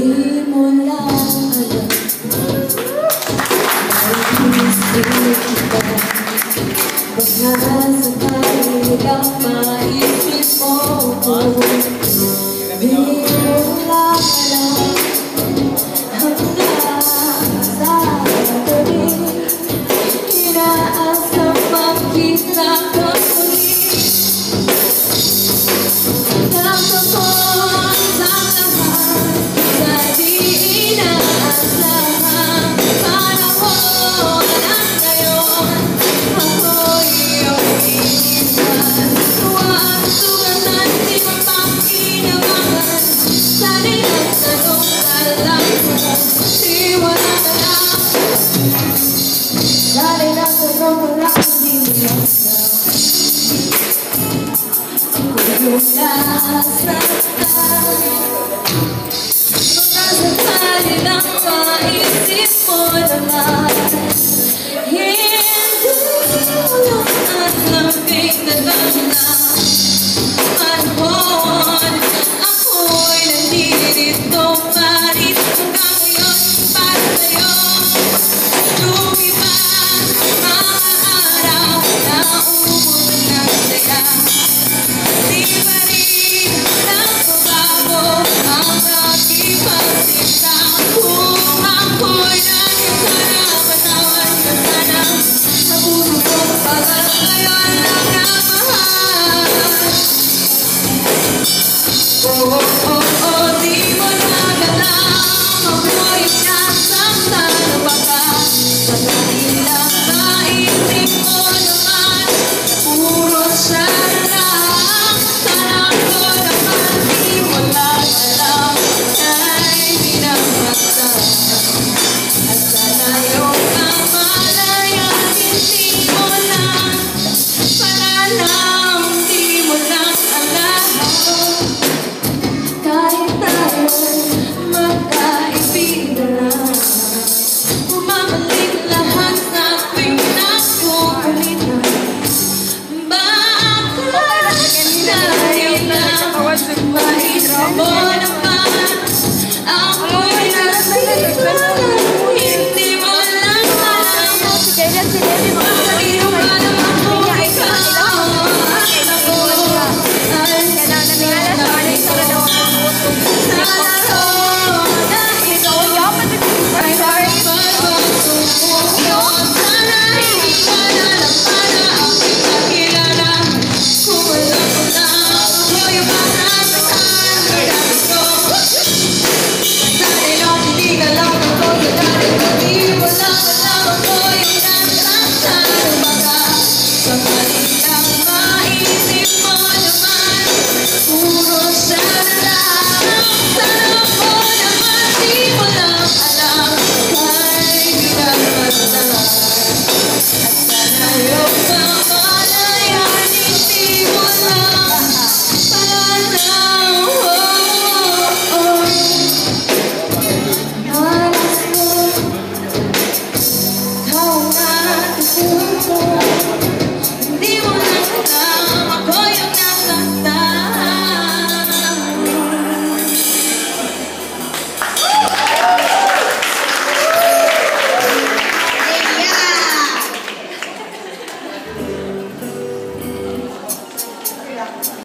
Di mo lang alam Naisip kita Baka sakali lang maisip mo Di mo lang alam Hanggang sa gabi Inaasam makita ka muli Nagkapon sa lahat Na di inaasahang panahon at ngayon Ako'y iyong iniwan Huwag sugatan, di mapakinabangan Sana'y nagtanong ka lang Di wala ka lang Sana'y nagtanong ka lang Di mo lang yung nasasaktan Magkasakali lang maisip mo naman Hindi mo lang alam pinagdang na panahon Ako'y nandito marit hanggang ngayon para sa'yo Lumipas mga araw na umubog ng saya Di pa rin nagbabago ang aking pagsinta Kung ako'y nagkakarapatawan ka sana Napuno ko pagkat ngayon lang namahal Di mo nagalang ako'y nasaktan baka Sa kanilang naisip mo naman Puro siya lang Sana ko naman di mo nagalang Na'y minamagdan At sana yung kamalayan hindi mo lang Para lang di mo lang alam Kahit tayo'y magkaibigan lang Bumabalik lahat sa tuwing nakukulitan Bakit dahil lang maisip mo naman Ako'y nasipan